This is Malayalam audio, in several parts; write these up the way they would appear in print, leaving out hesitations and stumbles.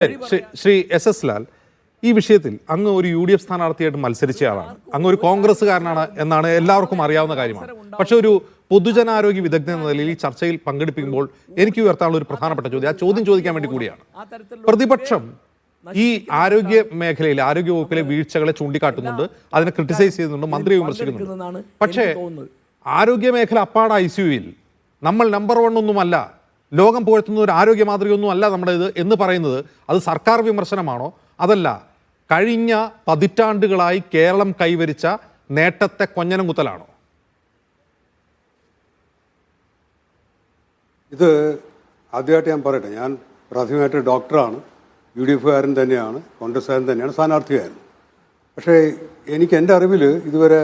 ശ്രീ എസ് എസ് ലാൽ, ഈ വിഷയത്തിൽ അങ്ങ് ഒരു യു ഡി എഫ് സ്ഥാനാർത്ഥിയായിട്ട് മത്സരിച്ചയാളാണ്, അങ്ങ് ഒരു കോൺഗ്രസ്സുകാരനാണ് എന്നാണ് എല്ലാവർക്കും അറിയാവുന്ന കാര്യമാണ്. പക്ഷെ ഒരു പൊതുജനാരോഗ്യ വിദഗ്ധൻ എന്ന നിലയിൽ ഈ ചർച്ചയിൽ പങ്കെടുപ്പിക്കുമ്പോൾ എനിക്ക് ഉയർത്താനുള്ള ഒരു പ്രധാനപ്പെട്ട ചോദ്യം, ആ ചോദ്യം ചോദിക്കാൻ വേണ്ടി കൂടിയാണ്. പ്രതിപക്ഷം ഈ ആരോഗ്യ മേഖലയിൽ, ആരോഗ്യ വകുപ്പിലെ വീഴ്ചകളെ ചൂണ്ടിക്കാട്ടുന്നുണ്ട്, അതിനെ ക്രിട്ടിസൈസ് ചെയ്യുന്നുണ്ട്, മന്ത്രിയെ വിമർശിക്കുന്നുണ്ട്. പക്ഷേ ആരോഗ്യ മേഖല അപ്പാട് ICUയിൽ നമ്മൾ നമ്പർ 1 ഒന്നുമല്ല, ലോകം പുകഴ്ത്തുന്ന ഒരു ആരോഗ്യ മാതൃകയൊന്നും അല്ല നമ്മുടെ ഇത് എന്ന് പറയുന്നത് അത് സർക്കാർ വിമർശനമാണോ? അതല്ല കഴിഞ്ഞ പതിറ്റാണ്ടുകളായി കേരളം കൈവരിച്ച നേട്ടത്തെ കൊഞ്ഞനം കുത്തലാണോ? ഇത് ആദ്യമായിട്ട് ഞാൻ പറയട്ടെ, ഞാൻ പ്രാഥമികമായിട്ട് ഡോക്ടറാണ്, UDF-കാരൻ തന്നെയാണ്, കോൺഗ്രസ്സുകാരൻ തന്നെയാണ്, സ്ഥാനാർത്ഥിയായിരുന്നു. പക്ഷേ എനിക്ക് എൻ്റെ അറിവിൽ ഇതുവരെ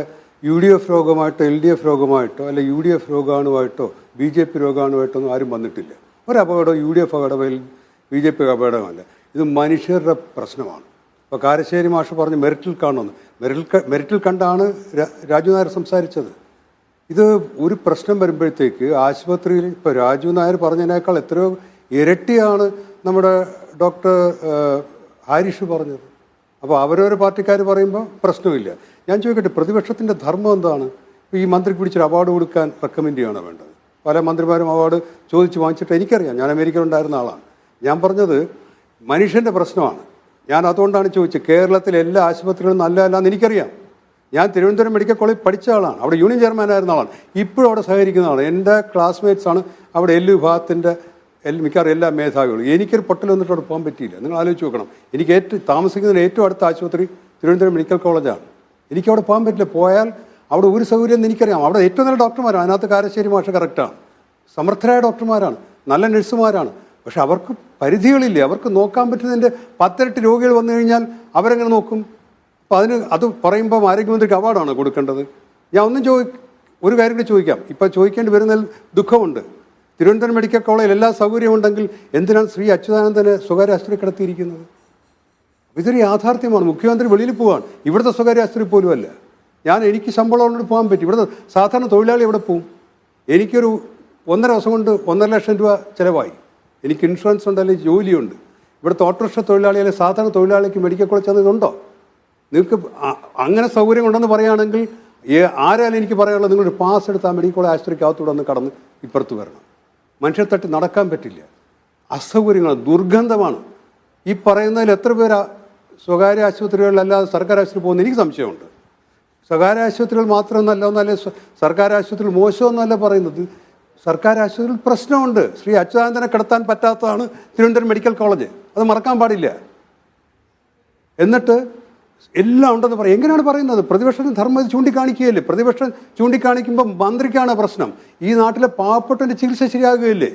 UDF രോഗമായിട്ടോ LDF രോഗമായിട്ടോ അല്ലെ UDF രോഗാണുമായിട്ടോ BJP രോഗാണുമായിട്ടോ ഒന്നും ആരും വന്നിട്ടില്ല. ഒരപകടം UDF അപകടം BJP അപകടമല്ല, ഇത് മനുഷ്യരുടെ പ്രശ്നമാണ്. ഇപ്പോൾ കാരശ്ശേരി മാഷ് പറഞ്ഞ് മെറിറ്റിൽ കാണുമെന്ന്, മെറിറ്റിൽ കണ്ടാണ് രാജു നായർ സംസാരിച്ചത്. ഇത് ഒരു പ്രശ്നം വരുമ്പോഴത്തേക്ക് ആശുപത്രിയിൽ ഇപ്പോൾ രാജു നായർ പറഞ്ഞതിനേക്കാൾ എത്രയോ ഇരട്ടിയാണ് നമ്മുടെ ഡോക്ടർ ഹാരിഷ് പറഞ്ഞത്. അപ്പോൾ അവരവരെ പാർട്ടിക്കാർ പറയുമ്പോൾ പ്രശ്നമില്ല. ഞാൻ ചോദിക്കട്ടെ, പ്രതിപക്ഷത്തിൻ്റെ ധർമ്മം എന്താണ്? ഈ മന്ത്രിക്ക് പിടിച്ചൊരു അവാർഡ് കൊടുക്കാൻ റെക്കമെൻഡ് ചെയ്യണോ വേണ്ടത്? പല മന്ത്രിമാരും അവാർഡ് ചോദിച്ച് വാങ്ങിച്ചിട്ട് എനിക്കറിയാം, ഞാൻ അമേരിക്കയിലുണ്ടായിരുന്ന ആളാണ്. ഞാൻ പറഞ്ഞത് മനുഷ്യൻ്റെ പ്രശ്നമാണ്. ഞാൻ അതുകൊണ്ടാണ് ചോദിച്ചത്, കേരളത്തിലെ എല്ലാ ആശുപത്രികളും നല്ലതല്ലാന്ന് എനിക്കറിയാം. ഞാൻ തിരുവനന്തപുരം മെഡിക്കൽ കോളേജ് പഠിച്ച ആളാണ്, അവിടെ യൂണിയൻ ചെയർമാനായിരുന്ന ആളാണ്, ഇപ്പോഴും അവിടെ സഹകരിക്കുന്ന ആളാണ്. എൻ്റെ ക്ലാസ്മേറ്റ്സാണ് അവിടെ വിഭാഗത്തിൻ്റെ മിക്കവാറും എല്ലാ മേധാവികളും. എനിക്കൊരു പൊട്ടൽ വന്നിട്ട് അവിടെ പോകാൻ പറ്റിയില്ല. നിങ്ങൾ ആലോചിച്ച് നോക്കണം, എനിക്ക് താമസിക്കുന്നതിന് ഏറ്റവും അടുത്ത ആശുപത്രി തിരുവനന്തപുരം മെഡിക്കൽ കോളേജാണ്. എനിക്കവിടെ പോകാൻ പറ്റില്ല. പോയാൽ അവിടെ ഒരു സൗകര്യം എനിക്കറിയാം. അവിടെ ഏറ്റവും നല്ല ഡോക്ടർമാരാണ്, അതിനകത്ത് കാരശ്ശേരി മാഷ കറക്റ്റാണ്, സമർത്ഥരായ ഡോക്ടർമാരാണ്, നല്ല നഴ്സുമാരാണ്. പക്ഷെ അവർക്ക് പരിധികളില്ലേ, അവർക്ക് നോക്കാൻ പറ്റുന്നതിൻ്റെ 10 ഇരട്ടി രോഗികൾ വന്നു കഴിഞ്ഞാൽ അവരെങ്ങനെ നോക്കും? അപ്പോൾ അത് പറയുമ്പം ആരോഗ്യമന്ത്രിക്ക് അവാർഡാണ് കൊടുക്കേണ്ടത്. ഞാൻ ഒരു കാര്യം കൂടി ചോദിക്കാം, ഇപ്പം ചോദിക്കേണ്ടി വരുന്നതിൽ ദുഃഖമുണ്ട്. തിരുവനന്തപുരം മെഡിക്കൽ കോളേജിൽ എല്ലാ സൗകര്യവും ഉണ്ടെങ്കിൽ എന്തിനാണ് ശ്രീ അച്യുതാനന്ദനെ സ്വകാര്യ ആശുപത്രി കിടത്തിയിരിക്കുന്നത്? ഇതൊരു യാഥാർത്ഥ്യമാണ്. മുഖ്യമന്ത്രി വെളിയിൽ പോവാണ്, ഇവിടുത്തെ സ്വകാര്യ ആശുപത്രി പോലും അല്ല. എനിക്ക് ശമ്പളമുള്ളതുകൊണ്ട് പോകാൻ പറ്റും, ഇവിടുത്തെ സാധാരണ തൊഴിലാളി എവിടെ പോവും? എനിക്കൊരു 1.5 ദിവസം കൊണ്ട് 1.5 ലക്ഷം രൂപ ചിലവായി. എനിക്ക് ഇൻഷുറൻസ് ഉണ്ട്, അല്ലെങ്കിൽ ജോലിയുണ്ട്. ഇവിടുത്തെ ഓട്ടോറിക്ഷ തൊഴിലാളി അല്ലെങ്കിൽ സാധാരണ തൊഴിലാളിക്ക് മെഡിക്കൽ കോളേജ് ചെന്നതുണ്ടോ? നിങ്ങൾക്ക് അങ്ങനെ സൗകര്യം ഉണ്ടെന്ന് പറയുകയാണെങ്കിൽ ആരായാലും എനിക്ക് പറയാനുള്ളത്, നിങ്ങളൊരു പാസ് എടുത്ത് ആ മെഡിക്കൽ കോളേജ് ആശുപത്രിക്കകത്തൂടെ ഒന്ന് കടന്ന് ഇപ്പുറത്ത് വരണം. മനുഷ്യർ തട്ടി നടക്കാൻ പറ്റില്ല, അസൗകര്യങ്ങളാണ്, ദുർഗന്ധമാണ്. ഈ പറയുന്നതിൽ എത്ര പേരാ സ്വകാര്യ ആശുപത്രികളിലല്ലാതെ സർക്കാർ ആശുപത്രി പോകുന്നത്? എനിക്ക് സംശയമുണ്ട്. സ്വകാര്യ ആശുപത്രികൾ മാത്രമൊന്നല്ല സർക്കാർ ആശുപത്രികൾ മോശമൊന്നുമല്ല പറയുന്നത്, സർക്കാർ ആശുപത്രിയിൽ പ്രശ്നമുണ്ട്. ശ്രീ അച്യുതാനന്ദനെ കിടത്താൻ പറ്റാത്തതാണ് തിരുവനന്തപുരം മെഡിക്കൽ കോളേജ്, അത് മറക്കാൻ പാടില്ല. എന്നിട്ട് എല്ലാം ഉണ്ടെന്ന് പറയും. എങ്ങനെയാണ് പറയുന്നത്? പ്രതിപക്ഷം ധർമ്മം ചൂണ്ടിക്കാണിക്കുകയല്ലേ? പ്രതിപക്ഷം ചൂണ്ടിക്കാണിക്കുമ്പോൾ മന്ത്രിക്കാണ് പ്രശ്നം. ഈ നാട്ടിലെ പാവപ്പെട്ടവൻ്റെ ചികിത്സ ശരിയാകുകയില്ലേ?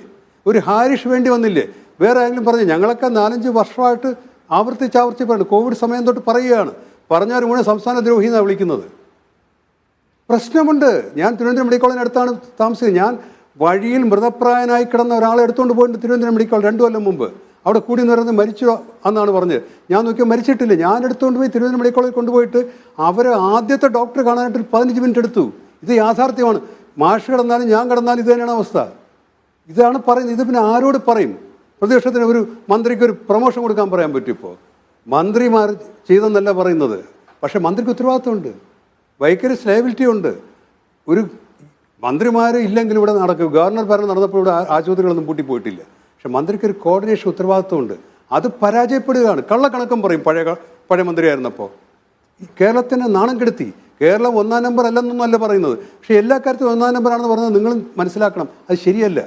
ഒരു ഹാരിഷ് വേണ്ടി വന്നില്ലേ? വേറെ ആരെങ്കിലും പറഞ്ഞു? ഞങ്ങളൊക്കെ 4-5 വർഷമായിട്ട് ആവർത്തിച്ച് പറഞ്ഞു, കോവിഡ് സമയം തൊട്ട് പറയുകയാണ്, പറഞ്ഞാൽ മുഴുവൻ സംസ്ഥാന ദ്രോഹി എന്നാണ് വിളിക്കുന്നത്. പ്രശ്നമുണ്ട്. ഞാൻ തിരുവനന്തപുരം മെഡിക്കൽ കോളേജിന് അടുത്താണ് താമസിക്കുന്നത്. ഞാൻ വഴിയിൽ മൃതപ്രായനായി കിടന്ന ഒരാളെ എടുത്തുകൊണ്ട് പോയിട്ട് തിരുവനന്തപുരം മെഡിക്കൽ കോളേജ് 2 കൊല്ലം മുമ്പ് അവിടെ കൂടി എന്ന് പറയുന്നത് മരിച്ചു എന്നാണ് പറഞ്ഞത്. ഞാൻ നോക്കിയാൽ മരിച്ചിട്ടില്ല. ഞാൻ എടുത്തുകൊണ്ട് പോയി തിരുവനന്തപുരം മെഡിക്കൽ കോളേജിൽ കൊണ്ടുപോയിട്ട് അവർ ആദ്യത്തെ ഡോക്ടറെ കാണാനായിട്ട് 15 മിനിറ്റ് എടുത്തു. ഇത് യാഥാർത്ഥ്യമാണ്. മാഷ് കിടന്നാലും ഞാൻ കിടന്നാലും ഇത് തന്നെയാണ് അവസ്ഥ. ഇതാണ് പറയുന്നത്. ഇത് പിന്നെ ആരോട് പറയും? പ്രതിപക്ഷത്തിന് ഒരു മന്ത്രിക്ക് ഒരു പ്രൊമോഷൻ കൊടുക്കാൻ പറയാൻ പറ്റും? ഇപ്പോൾ മന്ത്രിമാർ ചെയ്തെന്നല്ല പറയുന്നത്, പക്ഷേ മന്ത്രിക്ക് ഉത്തരവാദിത്തമുണ്ട്, വൈക്കറീസ് ലയബിലിറ്റി ഉണ്ട്. ഒരു മന്ത്രിമാർ ഇല്ലെങ്കിൽ ഇവിടെ നടക്കും. ഗവർണർ ഭരണം നടന്നപ്പോൾ ഇവിടെ ആശുപത്രികളൊന്നും പൂട്ടിപ്പോയിട്ടില്ല. പക്ഷെ മന്ത്രിക്ക് ഒരു കോർഡിനേഷൻ ഉത്തരവാദിത്തമുണ്ട്. അത് പരാജയപ്പെടുകയാണ്. കള്ളക്കണക്കം പറയും. പഴയ മന്ത്രിയായിരുന്നപ്പോൾ കേരളത്തിന് നാണം കെടുത്തി. കേരളം 1-ാം നമ്പർ അല്ലെന്നൊന്നും അല്ല പറയുന്നത്, പക്ഷേ എല്ലാ കാര്യത്തിലും 1-ാം നമ്പറാണെന്ന് പറയുന്നത് നിങ്ങൾ മനസ്സിലാക്കണം. അത് ശരിയല്ല.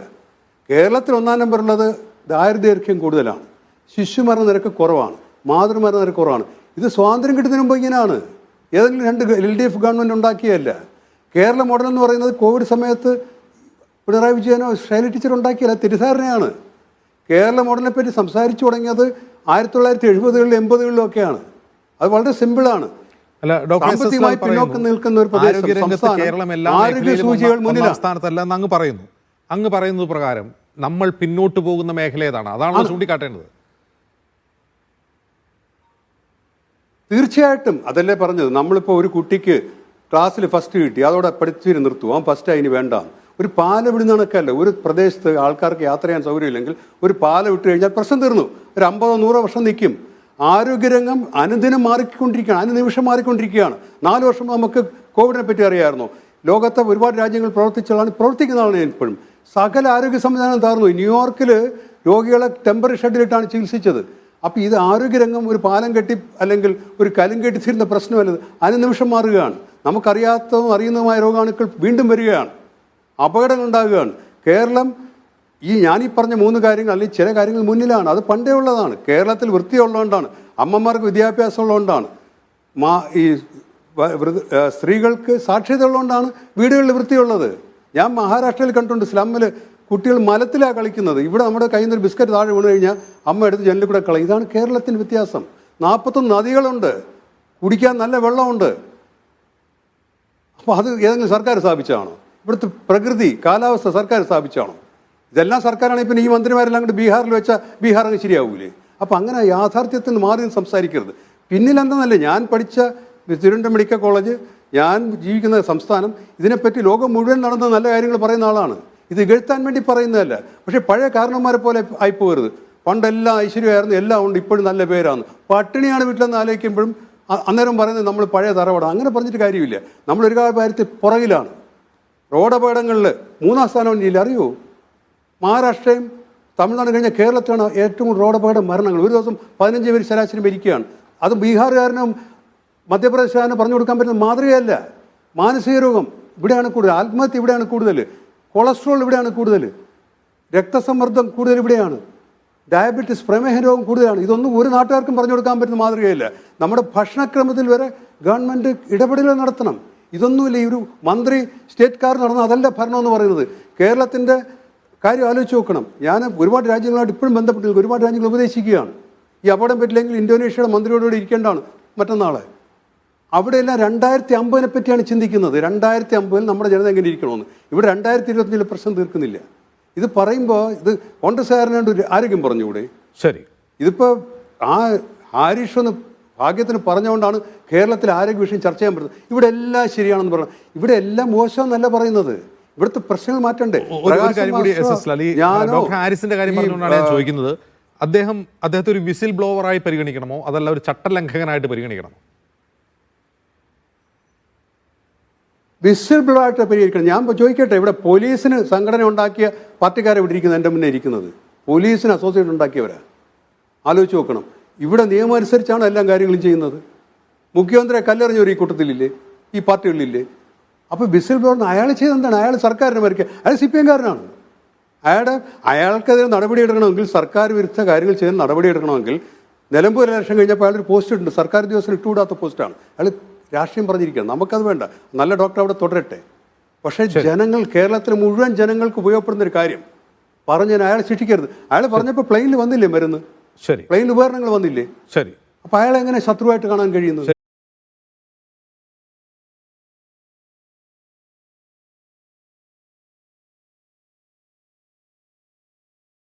കേരളത്തിൽ 1-ാം നമ്പറുള്ളത് ദാരിദ്ര്യദൈർഘ്യം കൂടുതലാണ്, ശിശുമരണ നിരക്ക് കുറവാണ്, മാതൃമരണ നിരക്ക് കുറവാണ്. ഇത് സ്വാതന്ത്ര്യം കിട്ടുന്നതിന് മുമ്പ് ഇങ്ങനെയാണ്. ഏതെങ്കിലും 2 LDF ഗവൺമെൻറ് ഉണ്ടാക്കിയല്ല. കേരള മോഡൽ എന്ന് പറയുന്നത് കോവിഡ് സമയത്ത് പിണറായി വിജയനോ ശൈലജ ടീച്ചർ ഉണ്ടാക്കിയല്ല, തെറ്റിദ്ധാരണയാണ്. കേരള മോഡലിനെ പറ്റി സംസാരിച്ചു തുടങ്ങിയത് 1970-കളിലും 80-കളിലും ഒക്കെയാണ്. അത് വളരെ സിമ്പിളാണ്. സാമ്പത്തികമായി പിന്നോക്കം നിൽക്കുന്ന ഒരു ആരോഗ്യ സൂചികൾ മുന്നിലാണ്. അങ്ങ് പറയുന്നത് പ്രകാരം നമ്മൾ പിന്നോട്ട് പോകുന്ന മേഖല ഏതാണ്? അതാണ് ചൂണ്ടിക്കാട്ടേണ്ടത്. തീർച്ചയായിട്ടും അതല്ലേ പറഞ്ഞത്. നമ്മളിപ്പോൾ ഒരു കുട്ടിക്ക് ക്ലാസ്സിൽ ഫസ്റ്റ് കിട്ടി, അതോടെ പഠിച്ചിട്ട് നിർത്തും, അവൻ ഫസ്റ്റ് അതിന് വേണ്ട. ഒരു പാലം വിടുന്ന കണക്കല്ല. ഒരു പ്രദേശത്ത് ആൾക്കാർക്ക് യാത്ര ചെയ്യാൻ സൗകര്യമില്ലെങ്കിൽ ഒരു പാലം വിട്ട് കഴിഞ്ഞാൽ പ്രശ്നം തീർന്നു. ഒരു 50-100 വർഷം നിൽക്കും. ആരോഗ്യരംഗം അനുദിനം മാറിക്കൊണ്ടിരിക്കുകയാണ്, അനുനിമിഷം മാറിക്കൊണ്ടിരിക്കുകയാണ്. 4 വർഷം നമുക്ക് കോവിഡിനെ പറ്റി അറിയാമായിരുന്നു. ലോകത്തെ ഒരുപാട് രാജ്യങ്ങൾ പ്രവർത്തിക്കുന്ന ആളാണ് ഞാൻ ഇപ്പോഴും. സകല ആരോഗ്യ സംവിധാനം തകർന്നു. ന്യൂയോർക്കിൽ രോഗികളെ ടെമ്പററി ഷെഡിലിട്ടാണ് ചികിത്സിച്ചത്. അപ്പോൾ ഇത് ആരോഗ്യരംഗം ഒരു പാലം കെട്ടി അല്ലെങ്കിൽ ഒരു കലും കെട്ടി തീരുന്ന പ്രശ്നമല്ലത്, അനുനിമിഷം മാറുകയാണ്. നമുക്കറിയാത്തതും അറിയുന്നതുമായ രോഗാണുക്കൾ വീണ്ടും വരികയാണ്, അപകടങ്ങൾ ഉണ്ടാകുകയാണ്. കേരളം ഞാനീ പറഞ്ഞ 3 കാര്യങ്ങൾ അല്ലെങ്കിൽ ചില കാര്യങ്ങൾ മുന്നിലാണ്. അത് പണ്ടേ ഉള്ളതാണ്. കേരളത്തിൽ വൃത്തിയുള്ളതുകൊണ്ടാണ്, അമ്മമാർക്ക് വിദ്യാഭ്യാസം ഉള്ളതുകൊണ്ടാണ്, ഈ സ്ത്രീകൾക്ക് സാക്ഷരത ഉള്ളതുകൊണ്ടാണ് വീടുകളിൽ വൃത്തിയുള്ളത്. ഞാൻ മഹാരാഷ്ട്രയിൽ കണ്ടിട്ടുണ്ട്, സ്ലമ്മിൽ കുട്ടികൾ മലത്തിലാണ് കളിക്കുന്നത്. ഇവിടെ നമ്മുടെ കയ്യിൽ നിന്ന് ഒരു ബിസ്ക്കറ്റ് താഴെ വീണ് കഴിഞ്ഞാൽ അമ്മ എടുത്ത് ജനലിൽ കൂടെ കളയും. ഇതാണ് കേരളത്തിൻ്റെ വ്യത്യാസം. 41 നദികളുണ്ട്, കുടിക്കാൻ നല്ല വെള്ളമുണ്ട്. അപ്പോൾ അത് ഏതെങ്കിലും സർക്കാർ സ്ഥാപിച്ചാണോ? ഇവിടുത്തെ പ്രകൃതി കാലാവസ്ഥ സർക്കാർ സ്ഥാപിച്ചാണോ? ഇതെല്ലാം സർക്കാരാണെങ്കിൽ പിന്നെ ഈ മന്ത്രിമാരെല്ലാം കൂടി ബീഹാറിൽ വെച്ചാൽ ബീഹാർ അങ്ങ് ശരിയാവൂലേ? അപ്പോൾ അങ്ങനെ യാഥാർത്ഥ്യത്തിൽ നിന്ന് മാറി സംസാരിക്കരുത്. പിന്നിലെന്തെന്നല്ലേ, ഞാൻ പഠിച്ച തിരുവനന്തപുരം മെഡിക്കൽ കോളേജ്, ഞാൻ ജീവിക്കുന്ന സംസ്ഥാനം, ഇതിനെപ്പറ്റി ലോകം മുഴുവൻ നടന്ന നല്ല കാര്യങ്ങൾ പറയുന്ന ആളാണ്. ഇത് ഇകഴ്ത്താൻ വേണ്ടി പറയുന്നതല്ല. പക്ഷേ പഴയ കാരണന്മാരെ പോലെ ആയിപ്പോകരുത്. പണ്ടെല്ലാം ഐശ്വര്യമായിരുന്നു, എല്ലാം ഉണ്ട്, ഇപ്പോഴും നല്ല പേരാണ്. പട്ടിണിയാണ് വീട്ടിലെന്ന് ആലോചിക്കുമ്പോഴും അന്നേരം പറയുന്നത് നമ്മൾ പഴയ തറവാടാണ്. അങ്ങനെ പറഞ്ഞിട്ട് കാര്യമില്ല. നമ്മൾ ഒരുപാട് കാര്യത്തിൽ പുറകിലാണ്. റോഡപകടങ്ങളിൽ 3-ാം സ്ഥാനം ജില്ല അറിയോ? മഹാരാഷ്ട്രയും തമിഴ്നാട് കഴിഞ്ഞാൽ കേരളത്തിലാണ് ഏറ്റവും കൂടുതൽ റോഡപകടം മരണങ്ങൾ. ഒരു ദിവസം 15 പേര് ശരാശരി മരിക്കുകയാണ്. അത് ബീഹാറുകാരനും മധ്യപ്രദേശുകാരനും പറഞ്ഞു കൊടുക്കാൻ പറ്റുന്ന മാതൃകയല്ല. മാനസിക രോഗം ഇവിടെയാണ് കൂടുതൽ, ആത്മഹത്യ ഇവിടെയാണ് കൂടുതൽ, കൊളസ്ട്രോൾ ഇവിടെയാണ് കൂടുതൽ, രക്തസമ്മർദ്ദം കൂടുതൽ ഇവിടെയാണ്, ഡയബറ്റിസ് പ്രമേഹ രോഗം കൂടുതലാണ്. ഇതൊന്നും ഒരു നാട്ടുകാർക്കും പറഞ്ഞു കൊടുക്കാൻ പറ്റുന്ന മാതൃകയില്ല. നമ്മുടെ ഭക്ഷണക്രമത്തിൽ വരെ ഗവൺമെൻറ് ഇടപെടലുകൾ നടത്തണം. ഇതൊന്നുമില്ല. ഈ ഒരു മന്ത്രി സ്റ്റേറ്റ് കാർ നടന്ന അതല്ല ഭരണം എന്ന് പറയുന്നത്. കേരളത്തിൻ്റെ കാര്യം ആലോചിച്ച് നോക്കണം. ഞാൻ ഒരുപാട് രാജ്യങ്ങളായിട്ട് ഇപ്പോഴും ബന്ധപ്പെട്ടില്ല, ഒരുപാട് രാജ്യങ്ങൾ ഉപദേശിക്കുകയാണ്. ഈ അപകടം പറ്റില്ലെങ്കിൽ ഇന്തോനേഷ്യയുടെ മന്ത്രിയോടുകൂടി ഇരിക്കേണ്ടതാണ് മറ്റന്നാളെ. അവിടെയെല്ലാം 2050 പറ്റിയാണ് ചിന്തിക്കുന്നത്. 2050 നമ്മുടെ ജനത എങ്ങനെ ഇരിക്കണമെന്ന്. ഇവിടെ 2025 പ്രശ്നം തീർക്കുന്നില്ല. ഇത് പറയുമ്പോൾ ഇത് കോൺഗ്രസ്സുകാരനാണ്ട് ആരോഗ്യം പറഞ്ഞുകൂടെ? ശരി, ഇതിപ്പോൾ ഹാരിഷ് ഒന്ന് ഭാഗ്യത്തിന് പറഞ്ഞുകൊണ്ടാണ് കേരളത്തിലെ ആരോഗ്യ വിഷയം ചർച്ച ചെയ്യാൻ പറ്റുന്നത്. ഇവിടെ എല്ലാം ശരിയാണെന്ന് പറഞ്ഞു, ഇവിടെ എല്ലാം മോശമെന്നല്ല പറയുന്നത്. ഇവിടുത്തെ പ്രശ്നങ്ങൾ മാറ്റണ്ടേ? ഡോക്ടർ ഹാരിസിന്റെ കാര്യം പറഞ്ഞുകൊണ്ടാണ് ഞാൻ ചോദിക്കുന്നത്. അദ്ദേഹത്തെ ഒരു വിസിൽ ബ്ലോവറായി പരിഗണിക്കണമോ അതല്ല ഒരു ചട്ടലംഘകനായിട്ട് പരിഗണിക്കണമോ? വിസിൽ ബ്ലോവറായിട്ട് പരിഗണിക്കണം. ഞാൻ ചോദിക്കട്ടെ, ഇവിടെ പോലീസിന് സംഘടന ഉണ്ടാക്കിയ പാർട്ടിക്കാരെ ഇവിടെ ഇരിക്കുന്നത്, എൻ്റെ മുന്നേ ഇരിക്കുന്നത് പോലീസിന് അസോസിയേഷൻ ഉണ്ടാക്കിയവരാണ്. ആലോചിച്ച് നോക്കണം. ഇവിടെ നിയമം അനുസരിച്ചാണ് എല്ലാ കാര്യങ്ങളും ചെയ്യുന്നത്. മുഖ്യമന്ത്രിയെ കല്ലെറിഞ്ഞവർ ഈ കൂട്ടത്തിലില്ലേ, ഈ പാർട്ടികളിലില്ലേ? അപ്പോൾ വിസിൽ ബ്ലോവറിന് അയാൾ ചെയ്തെന്താണ്? അയാൾ സർക്കാരിനെ മരിക്കുക, അയാൾ CPM കാരനാണ്. അയാൾക്കെതിരെ നടപടിയെടുക്കണമെങ്കിൽ, സർക്കാർ വിരുദ്ധ കാര്യങ്ങൾ ചെയ്ത് നടപടിയെടുക്കണമെങ്കിൽ, നിലമ്പൂർ ഇലക്ഷൻ കഴിഞ്ഞപ്പോൾ അയാളൊരു പോസ്റ്റ് ഇട്ടുണ്ട്, സർക്കാർ ഉദ്യോഗസ്ഥർ ഇട്ടുകൂടാത്ത പോസ്റ്റാണ്. അയാൾ രാഷ്ട്രീയം പറഞ്ഞിരിക്കുകയാണ്. നമുക്കത് വേണ്ട, നല്ല ഡോക്ടർ അവിടെ തുടരട്ടെ. പക്ഷേ ജനങ്ങൾ, കേരളത്തിലെ മുഴുവൻ ജനങ്ങൾക്ക് ഉപയോഗപ്പെടുന്ന ഒരു കാര്യം പറഞ്ഞാൽ അയാൾ ശിക്ഷിക്കരുത്. അയാൾ പറഞ്ഞപ്പോൾ പ്ലെയിനിൽ വന്നില്ലേ മരുന്ന്? ശരി, പ്ലെയിൻ ഉപകരണങ്ങൾ വന്നില്ലേ? ശരി. അപ്പോൾ അയാളെങ്ങനെ ശത്രുവായിട്ട് കാണാൻ കഴിയുന്നത്?